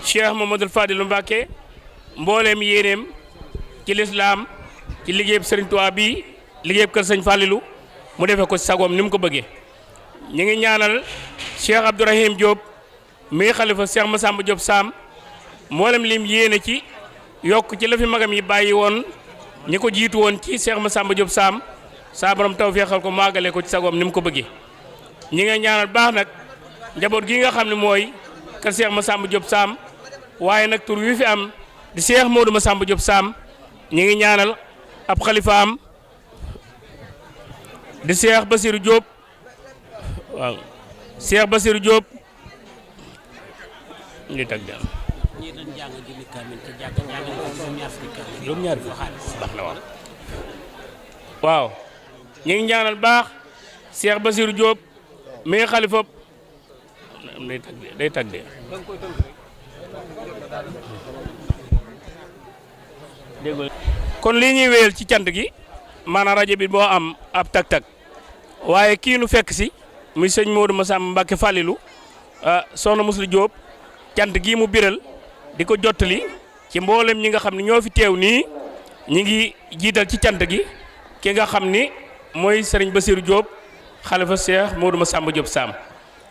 Cheikh Mamadou Fadilou Mbacké mbooleem yéeneem ci lislaam ci liggéeyub Sëriñ Tuubaa bi liggéeyub kër Sëñ Fallilou mu defee ko ci sagoom ni mu ko bëggee. ñu ngi ñaanal Cheikh Abdourahim Diop mi xalifa Cheikh Massamba Diop Sam mboolem lim yéene ci yokk ci la fi magam yi bàyyi woon ñi ko jiitu woon ci Cheikh Massamba Diop Sam saa borom tawfeexal ko maagale ko ci sagoom ni mu ko bëggee. ñi nga ñaanal baax nag njaboot gi nga xam ne mooy kër Cheikh Massamba Diop Sam waaye nag tur wi fi am di Cheikh Modou Massamba Diop Sam ñi ngi ñaanal ab xalifa am di Cheikh Basirou Diop waaw Cheikh Basirou Diop ngi tag dem waaw ñi ngi ñaanal baax Cheikh Basirou Diop mi xalifa day tag de kon lii ñuy wéyal ci cant gi maanaam rajo bi boo am ab tag-tag waaye kii nu fekk si muy sëñ Modou Massamba Mbacké Fallilou soxna Musli Diop cant gii mu biral di ko jottali ci mboolem ñi nga xam ne ñoo fi teew nii ñi ngi jiital ci cant gi ki nga xam ni mooy sëriñ Basirou Diop xalifa Cheikh Modou Massamba Diop Sam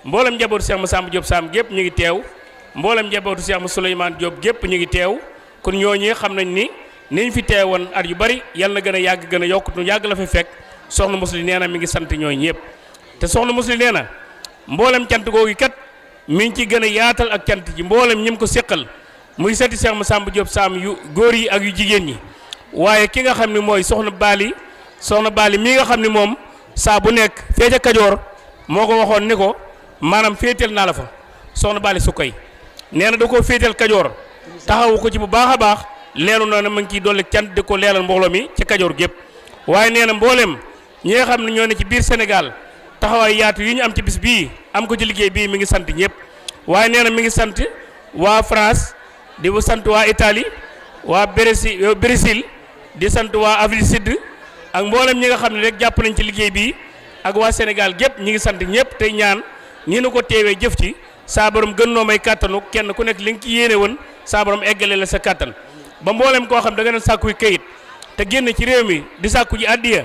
mboolem njabootu Cheikh Massamba Diop Sam gépp ñu ngi teew mboolem njabootu Cheikh Souleymane Diop gépp ñu ngi teew kon ñooñu xam nañ ni niñ fi teewoon at yu bari yal na gën a yàgg gën a yokk nu yàgg la fi fekk soxna Musli nee na mi ngi sant ñooñu ñëpp te soxna Musli nee na mboolem cant googu kat mi ngi ci gën a yaatal ak cant ji mboolem ñi mu ko séqal muy seti Cheikh Massamba Diop Sam yu góor yi ak yu jigéen ñi waaye ki nga xam ne mooy soxna Bali mii nga xam ne moom saa bu nekk fee ca Kajoor moo ko waxoon ni ko maanaam féetal naa la fa soxna Bali su koy nee na da koo féetal Kajoor taxawu ko ci bu baax a baax leelu na ne ma ngi ciy dolli cant di ko leelal mbooloo mi ci Kajoor gépp waaye nee na mboolem ñi nga xam ne ñoo ne ci biir Sénégal taxawaay yaatu yi ñu am ci bis bii am ko ci liggéey bii mi ngi sant ñëpp waaye nee na mi ngi sant waa France di sant waa Italie waa Brésil di sant waa Afrique Sud ak mboolem ñi nga xam ne rek jàpp nañ ci liggéey bii ak waa Sénégal gépp ñi ngi sant ñëpp tey ñaan nii nu ko teewee jëf ci saa borom gën noo may kàttanu kenn ku nekk li nga ci yéene woon saa borom eggale la sa kàttan ba mboolem koo xam da nga ne sàkkuy kayit te génn ci réew mi di sàkku ji addiya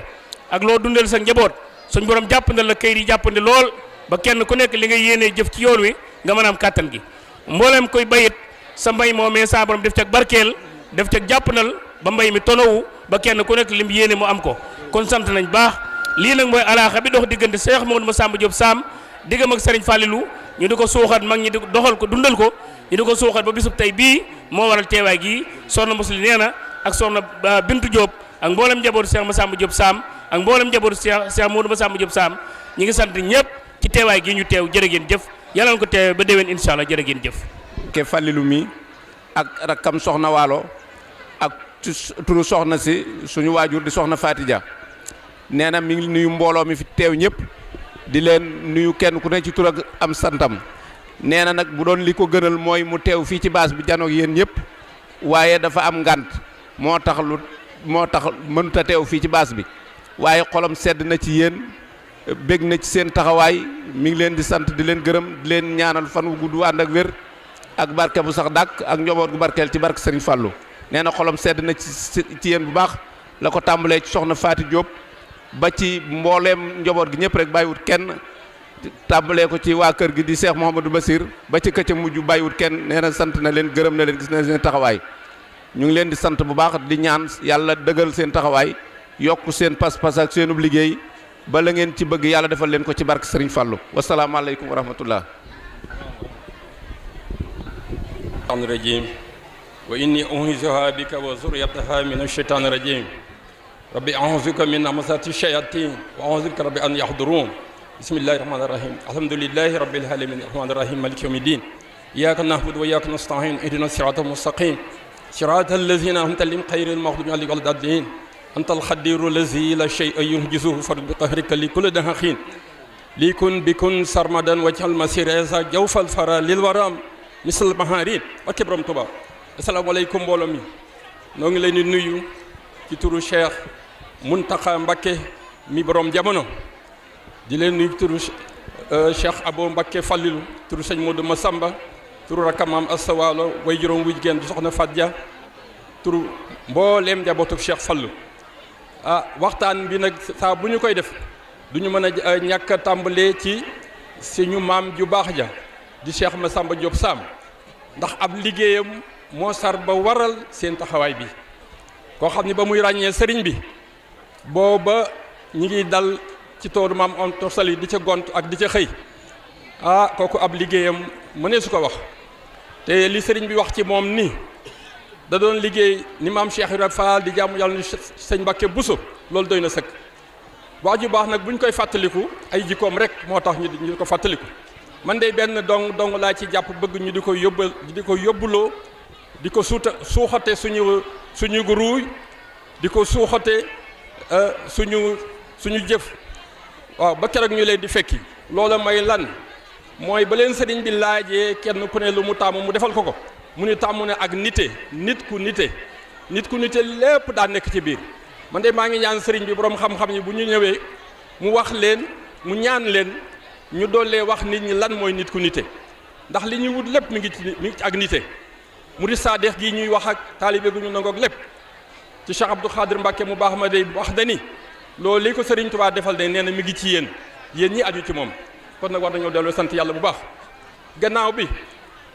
ak loo dundal sa njaboot suñ borom jàppandal la kayit yi jàppandi lool ba kenn ku nekk li nga yéenee jëf ci yoon wi nga mën a am kàttan gi mboolem koy bayit sa mbay moomee saa borom def ca barkeel def ca jàppandal ba mbay mi tonowu ba kenn ku nekk lim yéene mu am ko kon sant nañ baax lii nag mooy alaaxa bi dox diggante Cheikh Modou Massamba Diop Sam diggam ak Serigne Fallilou ñu di ko suuxat mag ñi di doxal ko dundal ko ñu di ko suuxat ba bisub tey bii moo waral teewaay gii soxna Musli nee na ak soxna Bintu Diop ak mboolem njabootu Cheikh Massamba Diop Sam ak mboolem njabootu Cheikh Modou Massamba Diop Sam ñi ngi sant ñëpp ci teewaay gii ñu teew jërë ngeen jëf yàlla na ko teewee ba déwén incha allah jërë ngeen jëf. ke Fallilou mi ak rakkam soxna Waalo ak turu soxna si suñu waajur di soxna Fatidia nee na mi ngi nuyu mbooloo mi fi teew ñëpp di leen nuyu kenn ku ne ci tur ak am santam nee na nag bu doon li ko gënal mooy mu teew fii ci baas bi janoog yéen ñëpp waaye dafa am ngànt moo tax mënut a teew fii ci baas bi waaye xolam sedd na ci yéen bég na ci seen taxawaay mi ngi leen di sant di leen gërëm di leen ñaanal fan wu gudd ànd ak wér ak barke bu sax dàkk ak njaboot gu barkeel ci barke Serigne Fallou nee na xolam sedd na ci yéen bu baax la ko tàmbalee ci soxna Faati Diop ba ci mbooleem njaboot gi ñëpp rek bàyyiwut kenn tàmbalee ko ci waa kër gi di Cheikh Mouhamadou Bassir ba ci këcc mujj bàyyiwut kenn nee na sant na leen gërëm na leen gis na seen taxawaay ñu ngi leen di sant bu baax di ñaan yàlla dëggal seen taxawaay yokk seen pas-pas ak seenub liggéey ba la ngeen ci bëgg yàlla defal leen ko ci barke Serigne Fallou wasalaamaaleykum wa rahmatullah. rajim wa inni u'iizuha bika wa zurriyataha mina shaytaani rajim rabbi a'uuzuka min hamazaati shayatin wa a'uuzu bika rabbi an yahdurun bismillahi rahmani rahim alhamdulillahi rabbil alamin rahmani rahim maliki yawmi din iyyaka na'budu wa iyyaka nasta'in ihdina siratal mustaqim siratal lazina an'amta alayhim ghayril maghdubi alayhim wa lad-dallin antal khadiru lazi la shay'a yuhjizuhu farد بقهرك لكل دهخين ليكن بكن سرمدا وجه المسير إذا جوف الفرا للورام مثل المهارين وكبرم توبا السلام عليكم mbooloo mi noo ngi leen di nuyu ci turu Cheikh Mountakha Mbacké mi borom jamono di leen nuyu turu Cheikh Abo Mbacké Fallilou turu sëñ Modou Massamba turu rakkam maam Asta Waalo way juróom wu jigéen du soxna Fadja turu mbooleem njabootu Cheikh Fallou waxtaan bi nag saa bu ñu koy def du ñu mën a ñàkk a tàmbalee ci suñu maam ju baax ja di Cheikh Massamba Diop Sam ndax ab liggéeyam moo sar ba waral seen taxawaay bi koo xam ne ba muy ràññee sëriñ bi booba ñi ngi dal ci toolu maam on torsali di ca gont ak di ca xëy kooku ab liggéeyam mënee su ko wax te li sëriñ bi wax ci moom ni da doon liggéey ni maam Cheikh Ibrahima Fall di jaamu yàlla ni sëñ Mbàkke Buso loolu doy na sëkk wax ju baax nag bu ñu koy fàttaliku ay jikkoom rek moo tax ñu di ko fàttaliku man de benn dong laa ci jàpp bëgg ñu di ko yóbbuloo di ko suuxate suñu ruuy di ko suuxate suñu jëf waaw ba keroog ñu leen di fekki loola may lan mooy ba leen sëriñ bi laajee kenn ku ne lu mu tàmm mu defal ko mu ni tàmm ne ak nit ku nite lépp daa nekk ci biir man de maa ngi ñaan sëriñ bi borom xam-xam yi bu ñu ñëwee mu wax leen mu ñaan leen ñu doolee wax nit ñi lan mooy nit ku nite ndax li ñuy wut lépp mi ngi ci ak nite murid saadeex gi ñuy wax ak taalibe gu ñu nangoog lépp ci Cheikh Abdou Khadir Mbacke mu baax ma day wax dani loolu li ko sëriñ Tuubaa defal de nee na mi ngi ci yéen ñi aju ci moom kon nag war nañoo delloo sant yàlla bu baax gannaaw bi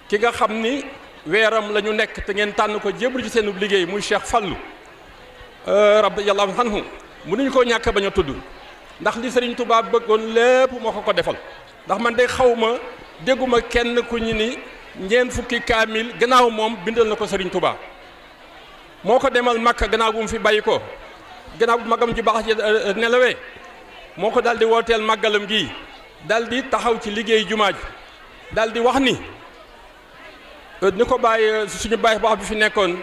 ki nga xam ni weeram la ñu nekk te ngeen tànn ko jébbalu ci seen liggéey muy Cheikh Fallou radiyallahu anhu mënuñu koo ñàkk bañ a tudd ndax li sëriñ Tuubaa bëggoon lépp moo ko defal ndax man de dégguma kenn ku ñu ni ñeent fukki kaamil gannaaw moom bindal na ko sëriñ Tuubaa moo ko demal Makka gannaaw bu mu fi bàyyi ko gannaaw bu magam ji baax ji nelawee moo ko daal di wooteel màggalam gii daal di taxaw ci liggéey jumaa ji daal di wax ni ko bàyyi suñu bàyyi baax bi fi nekkoon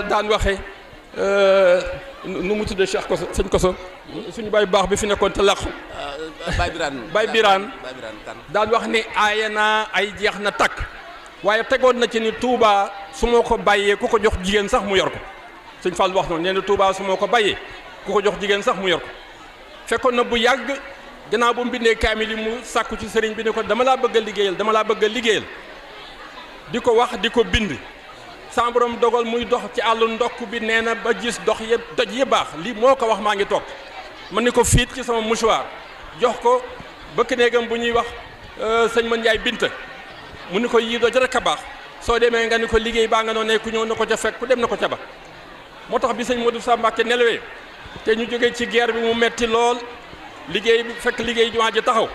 daan waxe nu mu tuddee Cheikh Koso sëñ Koso suñu bàyyi baax bi fi nekkoon te làqu Baye Birane daan wax ni aaya naa ay jeex na takk waaye tegoon na ci ni Touba su ma ko bàyyee ku ko jox jigéen sax mu yor ko sëñ Fall wax noonu nee na Touba su ma ko bàyyee ku ko jox jigéen sax mu yor ko fekkoon na bu yàgg gannaaw bu mu bindee kaamil yi mu sàkku ci sëriñ bi ne ko dama laa bëgg a liggéeyal di ko wax di ko bind sama borom dogal muy dox ci àllu ndokk bi nee na ba gis dox yëpp doj yi baax lii moo ko wax maa ngi toog man ni ko fiit ci sama mouchoir jox ko bëkk néegam bu ñuy wax sëñ Man Njaay Binta mu ni ko yii doj rek a baax soo demee nga ni ko liggéey baa nga noonu ku ñëw na ko ca fekk ku dem na ko ca ba moo tax bi sëñ Modou Sa Mbàkke nelawee te ñu jógee ci guerre bi mu metti lool liggéey bi fekk liggéey jumaa ji taxaw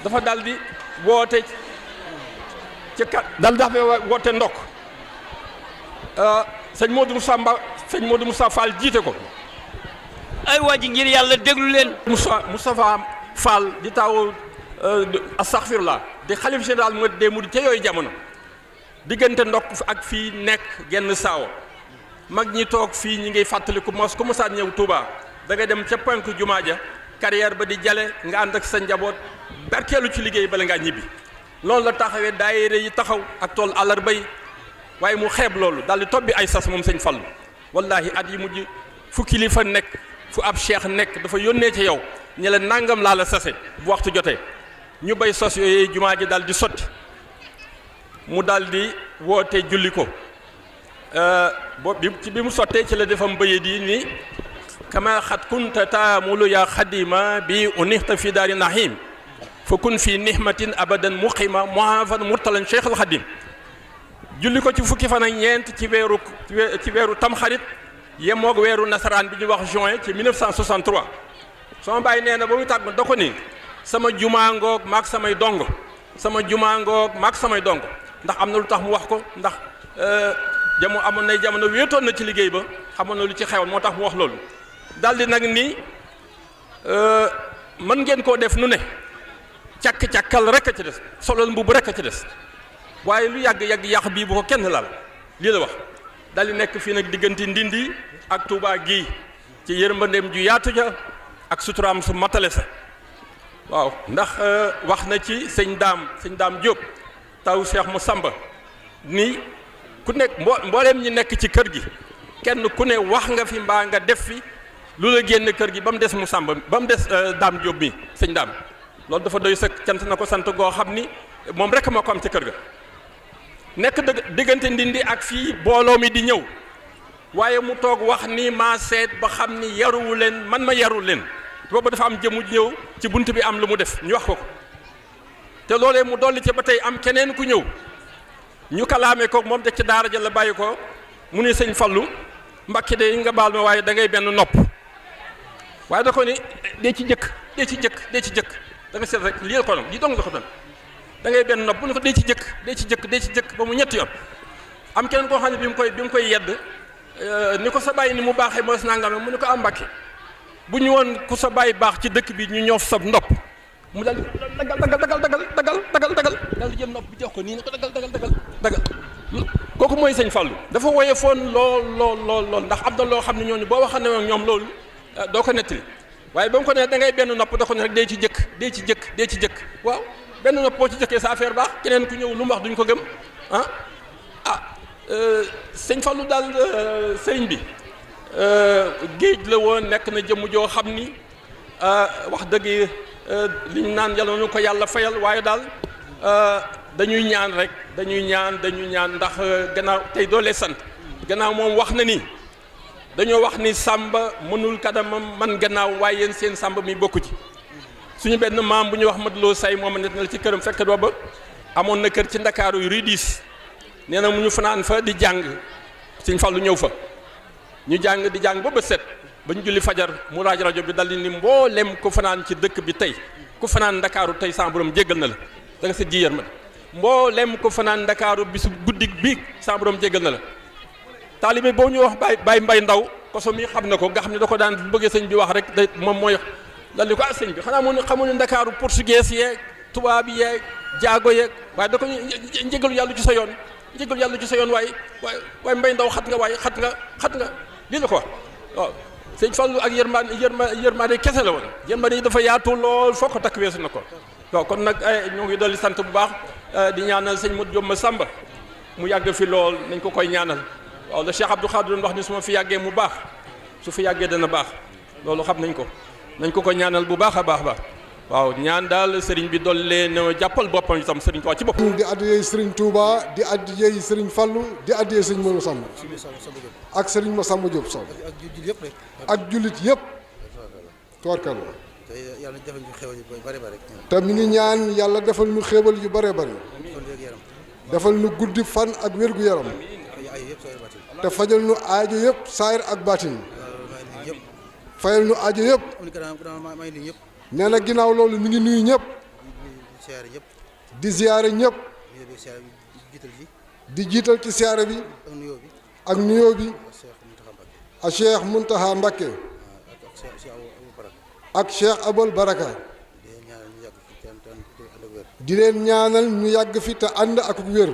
dafa dal di woote ci kat dal dafa woote ndokk sëñ Modou Moussa Fall jiite ko ay waa ji ngir yàlla déglu leen Moustapha Fall di taaw astaghfirullah di xalif général mu dee mu di ca yooyu jamono diggante ndokk ak fii nekk genn saawo mag ñi toog fii ñi ngay fàttaliku mos ku mosaan ñëw Touba da nga dem ca penk jumaa ja carrière ba di jale nga ànd ak sa njaboot barkeelu ci liggéey bala ngaa ñibbi loolu la taxawee daayira yi taxaw ak tool àllarba yi waaye mu xeeb loolu daal di tobbi ay sas moom sëñ Fallu wallahi at yi mujj fu kilifa nekk fu ab cheikh nekk dafa yónnee ci yow ñe la nangam laa la sase bu waxtu jotee ñu bay sos yooyu jumaa ji daal di sotti mu daal di woote julli ko bi mu sottee ci la defam bëye di ni kama xat kunta taamulu ya xadima bi unixta fi daari nahim fa kun fi nihmatin abadan muqima muhafan murtalan cheikh al xadim julli ko ci fukki fan ak ñeent ci weeru tamxarit yemoog weeru nasaraan bi ñu wax juin ci 1963 sama bàyyi nee na ba muy tàgg da ko ni sama jumaa ngoog maag samay dongo ndax am na lu tax mu wax ko ndax amoon nay jamono wéetoon na ci liggéey ba xamoon na lu ci xewoon moo tax mu wax loolu daldi nag ni mën ngeen koo def nu ne càkk-càkkal rek a ci des solol mbubb rek a ci des waaye lu yàgg yàq bii bu ko kenn laal lii la wax daldi nekk fii nag diggante Ndindi ak Touba gii ci yërmandeem ju yaatu ja ak suturaam su matale sa waaw ndax wax na ci sëñ daam Diop taw Cheikh Massamba ni ku nekk mbooleem ñi nekk ci kër gi kenn ku ne wax nga fi mbaa nga def fi lu la génn kër gi ba mu des Massamba ba mu des Dame Diop mi sëñ daam loolu dafa doy sëkk cant na ko sant goo xam ni moom rek moo ko am ci kër ga nekk diggante Ndindi ak fii booloo mi di ñëw waaye mu toog wax ni maa seet ba xam ni yaruwu leen man ma yaru leen boobu dafa am jëmu ñëw ci bunt bi am lu mu def ñu wax ko te loolee mu dolli ci ba tey am keneen ku ñëw ñu kalaame ko moom de ci daara ja la bàyyi ko mu ne sëñ Fallu Mbàkke de nga baal ma waaye da ngay benn nopp waaye da ko ni dee ci jëkk da nga seet rek lii ko lii dong nga ko doon da ngay benn nopp bu ne ko dee ci jëkk ba mu ñetti yoon am keneen koo xam ne bi mu koy yedd ni ko sa bàyyi ni mu baaxee mooy nangame mu ne ko am Mbàkke bu ñu woon ku sa bàyyi baax ci dëkk bi ñu ñoof sab ndopp mu daal di dagal daal di jël nopp bi jox ko nii ne ko dagal kooku mooy sëñ Fallu dafa woyofoon lool ndax am na loo xam ne ñooñu boo waxee ne ñoom loolu doo ko nettali waaye ba mu ko ne da ngay benn nopp da ko ne rek dee ci jëkk waaw benn nopp boo ci jëkkee sa affaire baax keneen ku ñëw lu mu wax duñ ko gëm sëñ Fallu daal sëriñ bi géej la woon nekk na jëmm joo xam ni wax dëgg li ñu naan yàlla nu ko yàlla fayal waaye daal dañuy ñaan rek dañuy ñaan ndax gannaaw tey doolee sant gannaaw moom wax na ni dañoo wax ni sàmba mënul kadamam man gannaaw waaye yéen seen sàmba mi bokku ci suñu benn maam bu ñuy wax Madloo Say moom net na la ci këram fekk booba amoon na kër ci Ndakaaru yu ridis nee na mu ñu fanaan fa di jàng Sëñ Fallu ñëw fa ñu jàng di jàng ba bët set ba ñu julli fajar mu raaj rajo bi dal di ni mboolem ku fanaan ci dëkk bi tey ku fanaan Ndakaaru tey sa borom jéggal na la da nga sa ji yar ma mboolem ku fanaan Ndakaaru bisu guddi bi sa borom jéggal na la taalibe boo ñu wax Baay Mbay Ndaw koso mi xam na ko nga xam ne da ko daan bu bëggee sëñ bi wax rek da moom mooy dal di ko sëñ bi xanaa mu ne xamu ne Ndakaaru portugais yeeg tubaab yeeg jaago yeeg waaye da ko njëgalu yàlla ci sa yoon waaye Mbay Ndaw xat nga lii la ko wax waaw sëñ Fallu ak yërmaande kese la woon yërmaande yi dafa yaatu lool foo ko takk weesu na ko waaw kon nag ñoo ngi dolli sant bu baax di ñaanal sëñ Modou Diop Massamba mu yàgg fi lool nañ ko koy ñaanal waaw la Cheikh Abdou Khadre doon wax ni su ma fi yàggee mu baax su fi yàggee dana baax loolu xam nañ ko nañ ko ñaanal bu baax a baax waaw ñaan daal sëriñ bi dolli leen jàppal boppam itam sëriñ Tuubaa ci boppam. di addiyee sëriñ Touba di addiyee sëriñ Fallu di addiyee sëriñ Modou Massamba ak sëriñ Massamba Diop Sow ak jullit yëpp tubarkalla te mi ngi ñaan yàlla defal ñu xéewal yu bare bare defal ñu guddi fan ak wérgu yaram te fajal ñu aajo yëpp saayir ak baatin fayal ñu aajo yëpp nee na ginnaaw loolu mi ngi nuyu ñëpp di ziyaare ñëpp di jiital ci siyaare bi ak nuyoo bi a Cheikh Muntaxa Mbakke ak Cheikh Abol Baraka di leen ñaanal ñu yàgg fi te ànd ak wér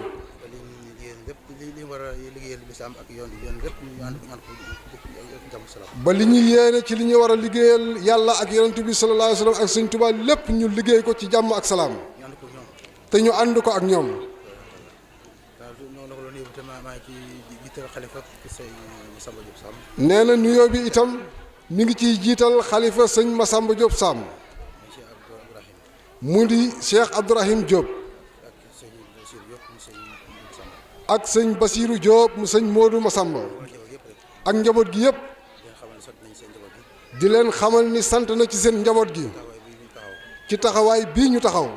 ba li ñu yéene ci li ñu war a liggéeyal yàlla ak yonent bi sallallahu alayhi wa sallam ak Sëñ Tuubaa lépp ñu liggéey ko ci jàmm ak salaam te ñu ànd ko ak ñoom nee na nuyoo bi itam mi ngi ciy jiital xalifa sëñ Massamba Diop Sam mu di Cheikh Abdourahim Diop ak sëñ Basiiru Diop mu sëñ Modou Massamba ak njaboot gi yëpp di leen xamal ni sant na ci seen njaboot gi ci taxawaay bii ñu taxaw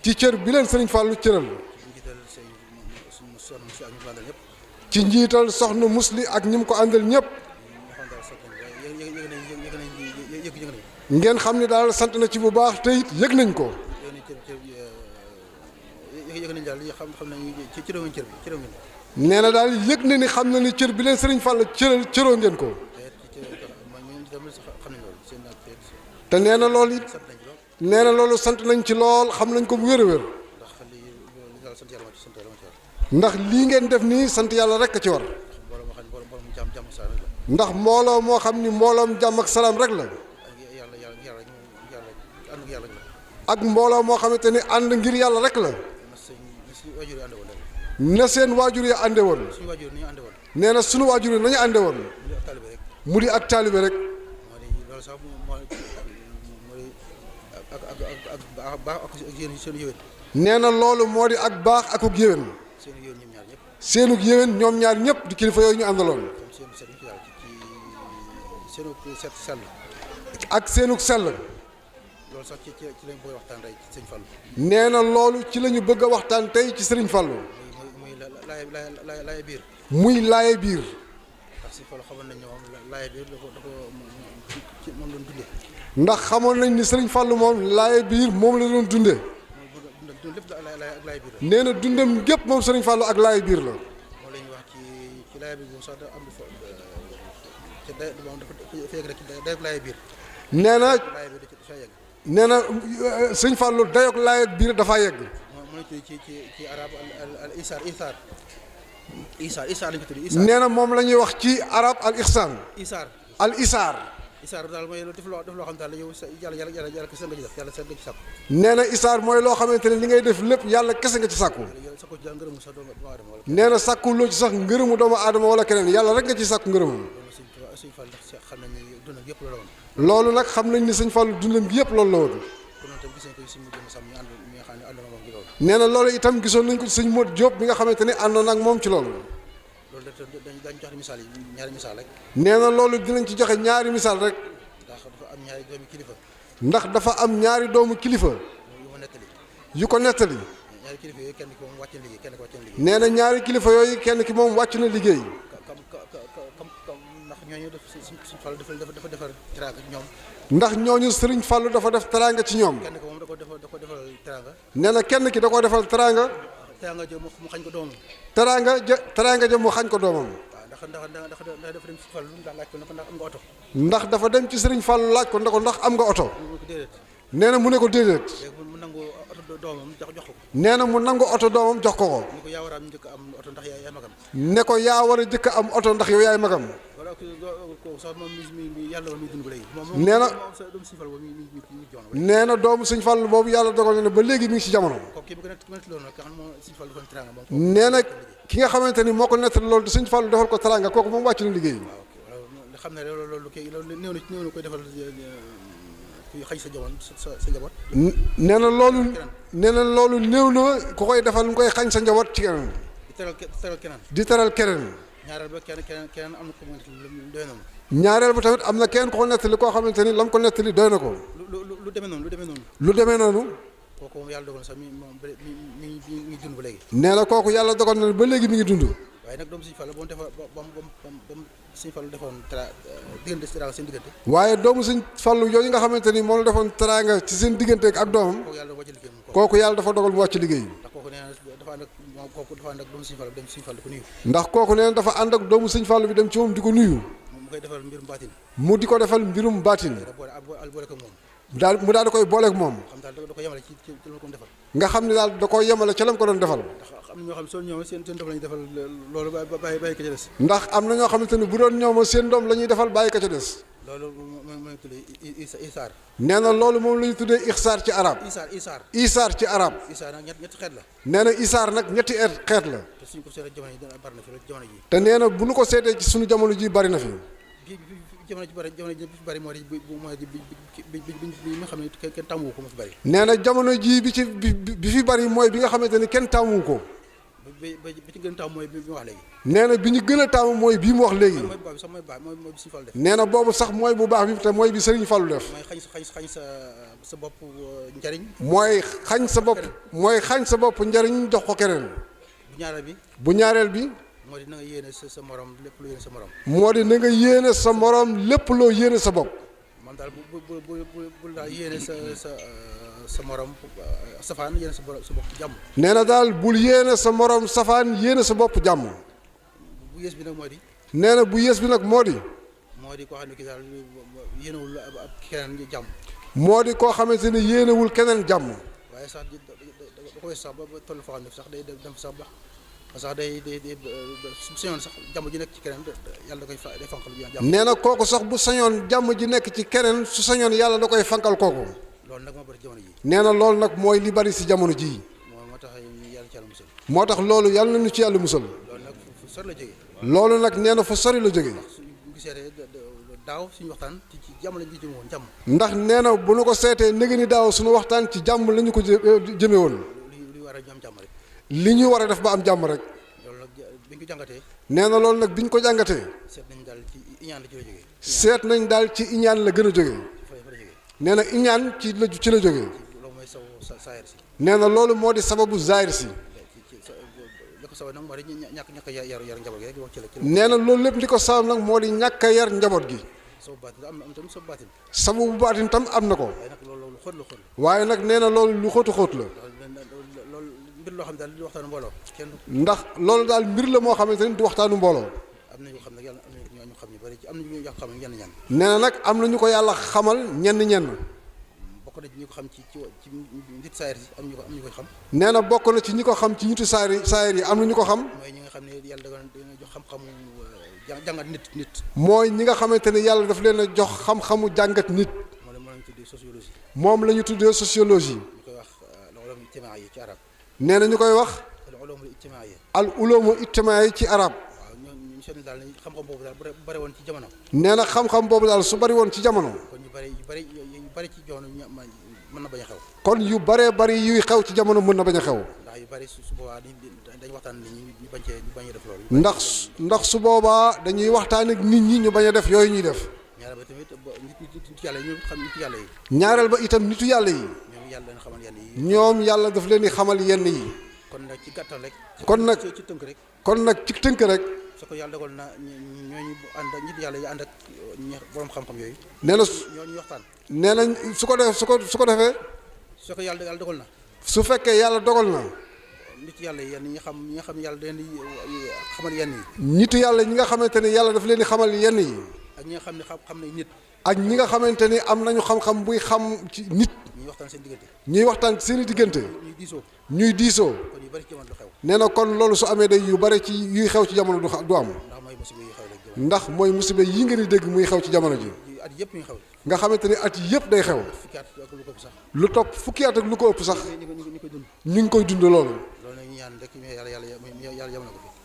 ci cër bi leen sëriñ Fallou cëral ci njiital soxna Musli ak ñi mu ko àndal ñëpp ngeen xam ni daal sant na ci bu baax te it yëg nañ ko nee na daal yëg na ni xam na ni cër bi leen sëriñ Fallou cëroo ngeen ko te nee na loolu it nee na loolu sant nañ ci lool xam nañ ko bu wér a wér ndax lii ngeen def nii sant yàlla rek a ci war ndax mbooloo moo xam ni mbooloom jàmm ak salaam rek la ak mbooloo moo xamante ni ànd ngir yàlla rek la na seen waajur yi ànde woon nee na sunu waajur yi nañu ànde woon mu di ak taalibe rek nee na loolu moo di ak baax akuk yéwén. seenug yéwén ñoom ñaar ñëpp di kilifa yooyu ñu àndaloon. ak seenug sell. loolu sax ci lañ bëgg a waxtaan tey ci Sëriñ Fallu. nee na loolu ci la ñu bëgg a waxtaan tey ci Sëriñ Fallu. muy laay biir. muy laaye biir. ndax Sëriñ Fallu xamoon nañ ne moom laay biir dafa moom doon dundee. ndax xamoon nañ ni Sëriñ Fallu moom laaye biir moom la doon dundee. lépp ak laay biir la. nee na dundam gépp moom Sëriñ Fallu ak laaye biir la. moom la ñuy wax ci laay biir sax da am lu fa te day moom dafa fekk rek day laay biir. nee na laay biir dafa yegg. nee na Sëriñ Fallu dayoog laaye biir dafaa yegg. mu ne ci arab al isaar lañ ko tudd. nee na moom la ñuy wax ci arab al ihsaan. al isaar. isaar daal mooy def loo xam daal yow yàlla kese nga ci def yàlla kese nga ci sàkku. nee na isaar mooy loo xamante ne li ngay def lépp yàlla kese nga ci sàkku. sàkku ci daal ngërëmu sax doomu aadama wala. nee na sàkku loo ci sax ngërëmu doomu aadama wala keneen yàlla rek nga ci sàkku ngërëmam. Sëñ Fall ndax xam nañ ne dundam yëpp loolu la woon. loolu nag xam nañ ni Sëñ Fallu dundam gi yëpp loolu la woon. kon noonu tam gis nañ ko si mujj sam ñu ànd mi nga xam ne ànd na moom ci loolu. nee na loolu itam gisoon nañ ko ci Sëñ Modou Diop bi nga xamante ne àndoon ak moom ci loolu. loolu dañ joxe misaal yi ñaari misaal rek. nee na loolu dinañ ci joxe ñaari misaal rek. ndax dafa am ñaari doomi kilifa. ndax dafa am ñaari doomu kilifa. yu ma nettali. yu ko nettali. ñaari kilifa yooyu kenn ki moom wàcc na liggéey kenn ki wàcc na liggéey. nee na ñaari kilifa yooyu kenn ki moom wàcc na liggéey. ndax ñooñu def Sëñ Fallu dafa defar teraanga ñoom. ndax ñooñu Sëriñ Fallu dafa def teraanga ci ñoom. kenn ki moom da ko defal teraanga. nee na kenn ki da koo defal teraanga. teraanga jo mu xañ ko doomam. teraanga ja mu xañ ko doomam. waaw ndax dafa dem Sëñ Fallu ndax laaj ko ndax am nga oto. ndax dafa dem ci Sëriñ Fallu laaj ko ndax am nga oto. mu ko déedéet. nee na mu ne ko déedéet. léegi mu nangu oto doomam jox ko. nee na mu nangu oto doomam jox ko ko. ni ko yaa war a am njëkk am oto ndax yaay magam. ne ko yaa war a jëkk am oto ndax yow yaay magam. wala ko sax moom mi yàlla dogal muy dund ba léegi. nee na doomu Sëñ Fallu boobu mi jox nee na doomu Sëñ Fallu boobu yàlla dogal na ba léegi mi ngi ci jamono. kooku kii bi ko nekk loolu nag xam moom Sëñ Fallu defal teraanga moom. nee na ki nga xamante ni moo ko nettali loolu te Sëñ Fallu defal ko teraanga kooku moom wàcc na liggéey. waaw xam ne loolu kii loolu néew na koy defal kuy xëy sa jamono sa njaboot. nee na loolu néew na ku koy defal nga koy xañ sa njaboot ci keneen. di teral keneen. ñaareel ba keneen am na ko mu doy noonu. ñaareel ba tamit am na kenn ku ko nettali koo xamante ni lam ko nettali doy na ko. lu demee noonu. lu demee noonu. kooku moom yàlla dogal na sax mi ngi dund ba léegi. nee na kooku yàlla dogal na ba léegi mi ngi dund. waaye nag doomu Sëñ Fallu ba mu Sëñ Fallu defoon diggante teraanga seen diggante. waaye doomu Sëñ Fallu yooyu nga xamante ni moom la defoon teraanga ci seen diggante ak doomam. kooku yàlla dafa dogal mu wàcc liggéey. ndax kooku nee na dafa ànd ak doomu Sëñ Fallu dem Sëñ Fallu di ko nuyu. ndax kooku nee na dafa ànd ak doomu Sëñ Fallu bi dem ci moom di ko nuyu. mu koy defal mbirum baatin. mu di ko defal mbirum baatin. boole ko moom. mu daal di koy booleeg moom. xam daal da ko yemale ci lu ko defal. nga xam ne daal da koo yemale ca lam ko doon defal. ndax am na ñoo xam ne soo ñëwee seen doom la ñuy defal loolu bàyyi ko ca des. ndax am na ñoo xamante ni bu doon ñëw ma seen doom la ñuy defal bàyyi ko ca des. loolu moom la ñu tuddee isaar. nee na loolu moom la ñu tuddee ixsaar ci arab. isaar ci arab. isaar nag ñetti xeet la. nee na isaar nag ñetti xeet la. te suñ ko seetee jamono yi dana bari na fi jamono ji. te nee na bu nu ko seetee ci suñu jamono ji bari na fi. jamono ji fi bari moo di bi nga xam ne kenn tàmmuwu ko moo fi bari. nee na jamono ji bi fi bari mooy bi nga xamante ni kenn tàmmuwu ko. bi ci gën a taamu mooy bi mu wax léegi. nee na bi ñu gën a taamu mooy bii mu wax léegi. mooy baax bi sax mooy baax mooy bi Sëñ Fallu def. nee na boobu sax mooy bu baax bi te mooy bi Sëriñ Fallu def. mooy xañ sa bopp njariñ. mooy xañ sa bopp njariñ jox ko keneen. bu ñaareel bi. moo di na nga yéene sa morom lépp loo yéene sa morom. moo di na nga yéene sa morom lépp loo yéene sa bopp. man daal bu daal yéene sa morom safaan yéene sa bopp jàmm. nee na daal bul yéene sa morom safaan yéene sa bopp jàmm. bu yées bi nag moo di. nee na bu yées bi nag moo di. moo di koo xam ne kii daal yéenewul ab keneen jàmm. moo di koo xamante ne yéenewul keneen jàmm. waaye sax da koy sax ba toll foo xam ne sax day dem sax ba. sax day su sañoon sax jàmm ji nekk ci keneen yàlla da koy day fanqal jàmm. nee na kooku sax bu sañoon jàmm ji nekk ci keneen su sañoon yàlla da koy fanqal kooku. loolu nag moo bari jamono ji. nee na loolu nag mooy li bari si jamono jii. moo tax yàlla ci yàlla musal. moo tax loolu yàlla nañu ci yàlla musal. loolu nag fu sori la jógee. loolu nag nee na fu sori la jógee. ndax suñu gisee daaw suñu waxtaan ci jàmm lañu jëme woon jàmm. ndax nee na bu nu ko seetee néega ni daaw suñu waxtaan ci jàmm lañu ko jëme woon. li ñu war a def ba am jàmm rek. loolu nag biñ ko jàngatee. nee na loolu nag biñ ko jàngatee. seet nañ daal ci iñaan la ci la jógee. seet nañ daal ci iñaan la gën a jógee. nee na iñaan ci la jógee. loolu mooy saw saayir si. nee na loolu moo di sababu zaahir si. li ko sabab nag moo di ñàkk yar njaboot gi rek wax ci la. nee na loolu lépp li ko sabab nag moo di ñàkk a yar njaboot gi. sababu baatin am tam sababu baatin. sababu baatin tam am na ko. waaye nag loolu xóot la xóot la. waaye nag nee na loolu lu xóotu xóot la. loolu mbir loo xam ne daal di waxtaanu mbooloo kenn. ndax loolu daal mbir la moo xamante ni du waxtaanu mbooloo. am na ñu xam ne yàlla am na ñu xam ñu bari am na ñu xam ne ñenn. nee na nag am na ñu ko yàlla xamal ñenn. bokk na ci ñi ko xam ci nit saayir yi am ñu ko xam. nee na bokk na ci ñi ko xam ci nitu saayir yi am na ñu ko xam. mooy ñi nga xam ne yàlla da nga jox xam-xamu jàngat nit. mooy ñi nga xamante ne yàlla daf leen a jox xam-xamu jàngat nit. moom la ñu tuddee sociologie. ñu koy wax al-ulum ijtimaai yi ci arab. nee na ñu koy wax. al-ulum ijtimaai yi. al-ulum ijtimaai yi ci arab. waaw ñu seetlu daal xam-xam boobu daal bu bari woon ci jamono. nee na xam-xam boobu daal su bari woon ci jamono. kon yu bari ci jamono mën na bañ a xew. kon yu baree bari yuy xew ci jamono mën na bañ a xew. ndax yu bari su boobaa dañuy waxtaan nit ñi ñu bañ a def loolu. ndax su boobaa dañuy waxtaan ak nit ñi ñu bañ a def yooyu ñuy def. ñaareel ba tamit nitu yàlla yi ñu xam nitu yàlla yi. ñaareel ba itam nitu yàlla yi. ñoom yàlla daf leen di xamal yenn yi. kon nag ci gàttal rek. kon nag ci tënk rek. kon nag ci tënk rek. su ko yàlla dogal na ñooñu ànd ak nit yàlla yi ànd ak borom xam-xam yooyu. nee na ñooñu waxtaan. nee na su ko defee. su ko yàlla dogal na. su fekkee yàlla dogal na. nit yàlla yi ñi nga xam yàlla da leen di xamal yenn yi. nitu yàlla ñi nga xamante ne yàlla daf leen di xamal yenn yi. ak ñi nga xam ne xam nañ nit. ak ñi nga xamante ni am nañu xam-xam buy xam ci nit. ñuy waxtaan seen diggante. ñuy waxtaan seen i diggante. ñuy diisoo. kon yu bari ci jamono du xew. nee na kon loolu su amee day yu bari ci yuy xew ci jamono du am. ndax mooy musiba yi ngeen di dégg muy xew ci jamono ji. at yëpp ñu xew. nga xamante ni at yëpp day xew. lu topp fukki at ak lu ko ëpp sax. ñu ngi koy dund loolu.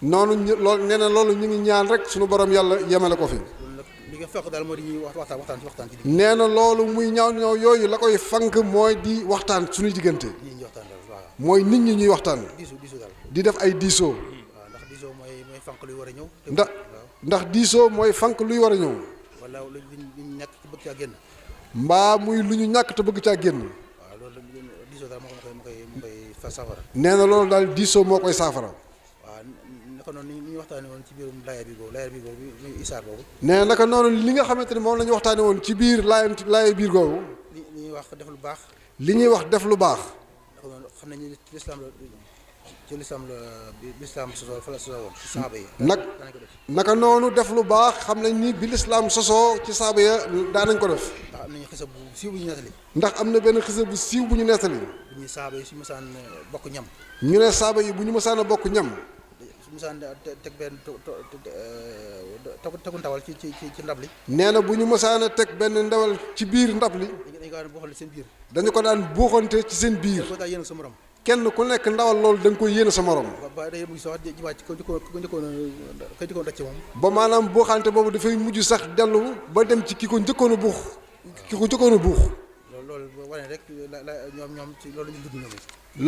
noonu loolu nee na loolu ñu ngi ñaan rek suñu borom yàlla yemale ko fi. li nga fekk daal moo di ñuy waxtaan ci nee na loolu muy ñaaw yooyu la koy fank mooy di waxtaan suñuy diggante. mooy nit ñi ñuy waxtaan. di def ay diisoo. ndax diisoo mooy fank luy war a ñëw. ndax diisoo mooy fank luy war a ñëw. wala lu ñu ñàkk te bëgg caa génn. mbaa muy lu ñu ñàkk te bëgg caa génn. waaw loolu diisoo daal moo koy saafara. nee na loolu daal diisoo moo koy saafara. waaw naka noonu ni ñu waxtaanee woon ci biirum laaya bi boobu muy isaar boobu. nee naka noonu li nga xamante ne moom la ñu waxtaanee woon ci biir laaya biir googu. li ñuy wax def lu baax. li ñuy wax def lu baax. xam nañu ne ci lislaam sosoo fa la sosoo woon ci saaba yi. naka noonu def lu baax xam nañ ni bi lislaam sosoo ci saaba ya daanañ ko def. ndax am nañu xisa bu siiw bu ñu nettali. ndax am na benn xisa bu siiw bu ñu nettali. bu ñuy saaba yi su mësaan bokk ñam. ñu ne saaba yi bu ñu mësaan a bokk ñam. su mësaan teg benn tegu ndawal ci ndab li. nee na bu ñu mësaan a teg benn ndawal ci biir ndab li. dañu ko daan buuxante seen dañu ko daan buuxante ci seen biir. biir. ko daan yéene sa morom. kenn ku nekk ndawal loolu da nga koy yéene sa morom. ba day mujj sax di wàcc ko njëkkoon daj ci moom. ba maanaam buuxante boobu dafay mujj sax dellu ba dem ci ki ko njëkkoon a buux. loolu wane rek ñoom ci loolu ñu dund ñoom.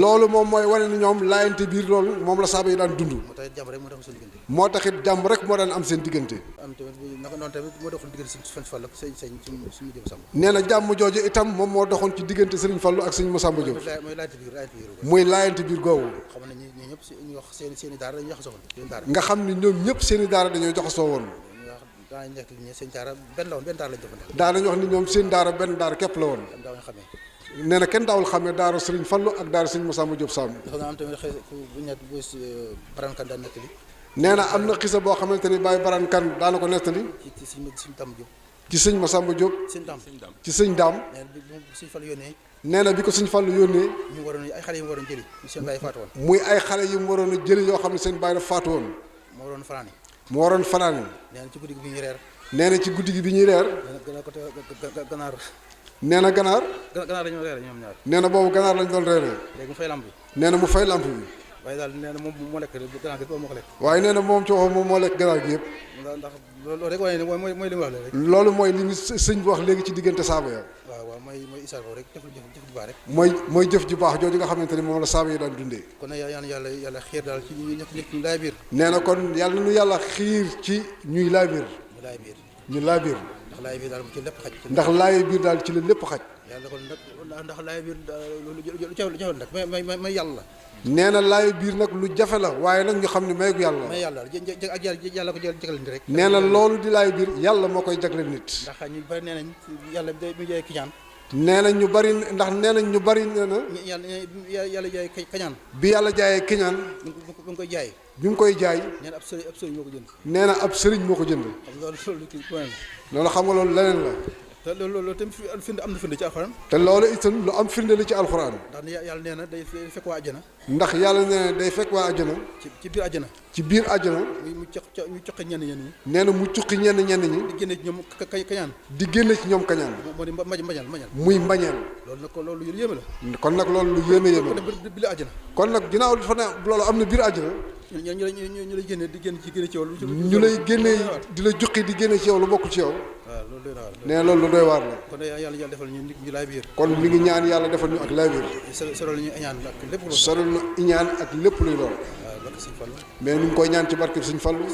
loolu moom mooy wane ni ñoom laayante biir loolu moom la saaba yi daan dund. moo taxit jàmm rek moo tax moo taxit jàmm rek moo daan seen diggante. am seen diggante. am tamit naka noonu tamit moo doxul diggante Sëñ Fallu ak sëñ suñu Demba Samb. nee na jàmm jooju itam moom moo doxoon ci diggante Sëriñ Fallu ak Sëriñ Masamba Diop. mooy laayante biir. muy laayante biir googu. xam nañ ñi ñëpp ñu wax seen i daara dañuy jaxasoo woon. nga xam ni ñoom ñëpp seen i daara dañoo jaxasoo woon. daanañ nekk li seen daara benn la woon benn daara lañ defandoo. daanañ wax ni ñoom seen daara benn daara képp la woon. nee na kenn daawul xamee daara Sëriñ Fallu ak daara Sëriñ Masamba Diop Samb. dafa nga am tamit xëy bu ñu nekk bu barankan daan nettali. nee na am na xisa boo xamante ni Baye Barankan daana ko nettali. ci suñ Dam Diop. ci sëñ Masamba Diop. ci sëñ Daam. nee na bi Sëñ Fallu yónnee. nee na bi ko Sëñ Fallu yónnee. ñu waroon ay xale yu mu waroon jëli. seen baay faatu woon. muy ay xale yu mu waroon a jëli yoo xam ne seen baay dafa faatu woon. moo waroon fanaani. mu waroon fanaani. nee na ci guddi gi bi ñuy reer. nee na ci guddi gi bi ñuy reer. ganaar. nee na ganaar. ganaar lañu reere ñoom ñaar. nee na boobu ganaar lañ doon reeree. léegi mu fay lamp bi. nee na mu fay lamp bi. waaye daal nee na moom moo lekk ganaar gi moo ko lekk. waaye nee na moom ci waxam moom moo lekk ganaar gi yëpp. ndax loolu rek waaye mooy li mu wax léegi. loolu mooy li ñu sëñ bi wax léegi ci diggante saaba ya. waaw mooy isaar boobu rek jëf ju baax rek. mooy jëf ju baax jooju nga xamante ni moom la saaba yi daan dundee. kon nag yàlla xiir daal ci ñu laay biir. nee na kon yàlla nu yàlla xiir ci ñuy laay biir. ñu laay biir. ndax laay biir daal ci lépp xaj. ndax laay biir daal ci la lépp xaj. yàlla kon nag ndax laay biir lu jafe nag may yàlla. nee na laay biir nag lu jafe la waaye nag ñu xam ne mayu yàlla. may yàlla ak yàlla ko jagleel nit rek. nee na loolu di laay biir yàlla moo koy jagleel nit. ndax ñu bari nee nañ yàlla mu jaay kiñaan. nee na ñu bari ndax nee nañ ñu bari nee na. yàlla jaay kañaan. bi yàlla jaayee kiñaan. bi mu koy jaay. bi mu koy jaay. nee na ab sëriñ moo ko jënd. nee na ab sëriñ moo ko jënd. loolu xam nga loolu leneen la. te loolu tam am na firnde ci alxuraan. te loolu itam lu am firnde la ci alxuraan. ndax yàlla nee na day fekk waa àjjana. ndax yàlla nee na day fekk waa àjjana. ci biir àjjana. ci biir àjjana. mu coqi ñenn ñi. nee na mu cuqi ñenn ñi. di génne ci ñoom kañaan. di génne ci ñoom kañaan. moo di mbañal. muy mbañeel. loolu lu yéeme la. kon nag loolu lu yéeme la. bi la àjjana. kon nag ginnaaw dafa ne loolu am na biir àjjana. ñu lay génne di génne ci yow. ñu lay génne di la juqi di génne ci yow lu bokk ci yow. waaw loolu doy na waar. nee loolu lu doy waar la. kon yàlla defal ñu laay biir. kon mi ngi ñaan yàlla defal ñu ak laay biir. sorol ñu iñaan ak lépp lu. sorol ñu iñaan ak lépp luy lool. mais ñu ngi koy ñaan ci barke Sëñ Fallu.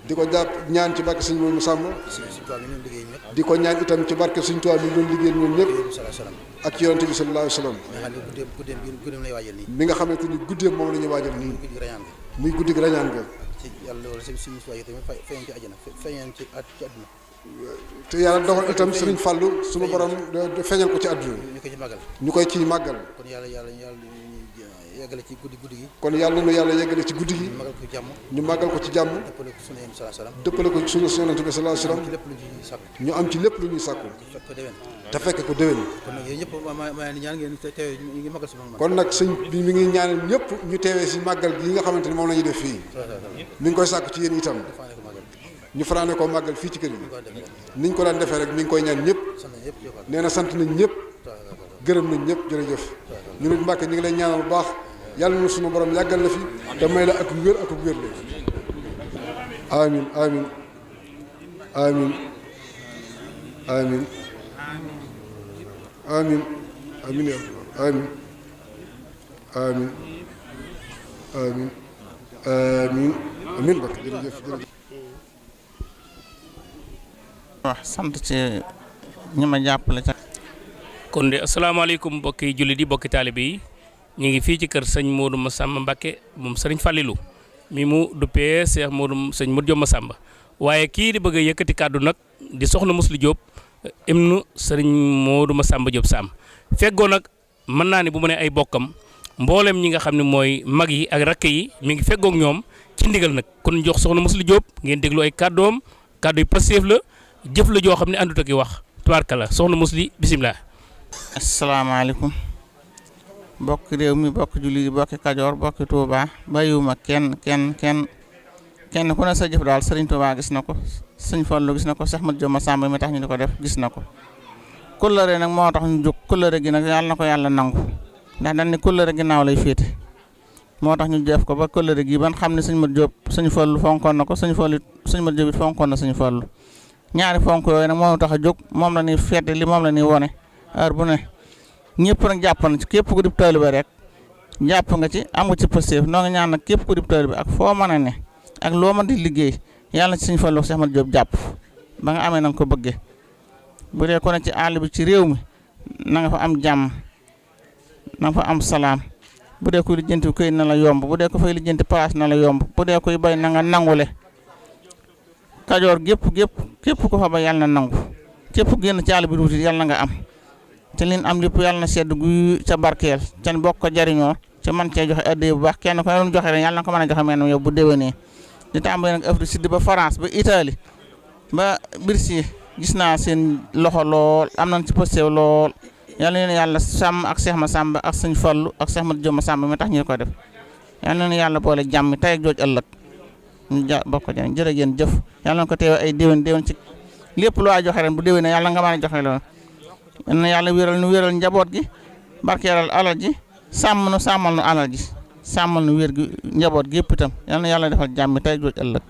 di ko jàpp ñaan ci barke Sëñ Moodu Sàmba. di ko ñaan itam ci barke Sëñ Tuubaa mi doon liggéeyal ñoom ñëpp. ak ci yonent bi sallallahu alayhi wa sallam. mi nga xamante ni guddeem moom la ñuy waajal nii. muy guddi gi rañaan ga. te yàlla dogal itam Sëriñ Fallu suñu borom feeñal ko ci àdduna. ñu koy ciy màggal. kon yàlla yeggale ci guddi gi. kon yàlla na yàlla yeggale ci guddi gi. ñu màggal ko ci jàmm. dëppale ko sunu Yonent bi sallallahu alayhi wa sallam. ñu am ci lépp lu ñuy sàkku. te fekk ko déwén. kon nag sëñ bi mi ngi ñaanal ñëpp ñu teewee si màggal gi nga xamante ni moom la ñuy def fii. mi ngi koy sàkku ci yéen itam. ñu fanaane koo màggal fii ci kër yi. niñ ko daan defee rek mi ngi koy ñaan ñëpp. nee na sant nañ ñëpp. gërëm nañ ñëpp jërëjëf. ñu nit Mbàkke ñu ngi lay ñaanal bu baax yàlla na suñu borom yàggal la fi te may la ak wér ak wér la. amin amin amin amin amin amin amin amin amin amin amin Mbàkke jërëjëf jërëjëf. wax sant ci ñi ma jàppale ca. kon de asalaamaaleykum mbokki jullit yi mbokki taalibe yi ñu ngi fii ci kër sëñ Modou Massamba Mbacké moom sëriñ Fallilou mi mu duppee Cheikh sëñ Modou Diop Massamba waaye kii di bëgg a yëkkati kàddu nag di soxna Musli Diop ibnu sëriñ Modou Massamba Diop Sam feggoo nag mën naa ne bu mu ne ay bokkam mboolem ñi nga xam ne mooy mag yi ak rakk yi mi ngi feggoog ñoom ci ndigal nag kon jox soxna Musli Diop ngeen déglu ay kàddoom kàddu yu passif la jëf la joo xam ne àndut ak i wax tubaarkalla soxna Musli bisimilah. asalaamaaleykum bokk réew mi bokk julli yi bokki Kajoor bokki Touba bàyyiwuma kenn ku ne sa jëf daal Sëriñ Touba gis na ko Sëñ Fallu gis na ko Cheikh Modou Diop Massamba mi tax ñu di ko def gis na ko kóllëre nag moo tax ñu jóg kóllëre gi nag yàlla na ko yàlla nangu ndax dañ ne kóllëre ginnaaw lay féete moo tax ñu def ko ba kóllëre gi ban xam ne Sëñ Modou Diop Sëñ Fallu fonkoon na ko Sëñ Modou Diop it fonkoon na Sëñ Fallu ñaari fonk yooyu nag moo tax a jóg moom la ñuy féete li moom la ñuy wone heure bu ne ñëpp nag jàpp na ci képp ku dib taalibe rek jàpp nga ci am nga ci pësteef noo ngi ñaan nag képp ku dib taalibe ak foo mën a ne ak loo mën di liggéey yàlla na ci Sëñ Fallu Cheikh Modou Diop jàpp ba nga amee na nga ko bëggee bu dee ko ne ci àll bi ci réew mi na nga fa am jàmm na nga fa am salaam bu dee kuy lijjanti këy na la yomb bu dee ko fay lijjanti place na la yomb bu dee kuy bay na nga nangule Kajoor képp ko fa ba yàlla na nangu képp génn ci àll bi wuti yàlla na nga am te liñ am lépp yàlla na sedd gu ca barkeel ca bokk ko jariñoo ca man cee joxe addiya bu baax kenn ko doon joxe rek yàlla na ko mën a joxe mel yow bu déwénee di tàmbali nag Afrique Sud ba France ba Italie ba Birsi gis naa seen loxo lool am nañ ci posté lool yàlla na yàlla sàmm ak Cheikh Massamba ak Sëñ Fallu ak Cheikh Modou Diop Massamba mi tax ñu ko def yàlla na yàlla boole jàmm tey ak jooj ëllëg ñu bokk ko jërë ngeen jëf yàlla na ko teewe ay déwén ci lépp lu waay joxe ren bu déwénee yàlla nga mën a joxe lool na yàlla wéral njaboot gi barkeelal alal ji sàmmal nu alal ji sàmmal nu wér gi njaboot gépp itam yal na yàlla defal jàmm tey jooj ëllëg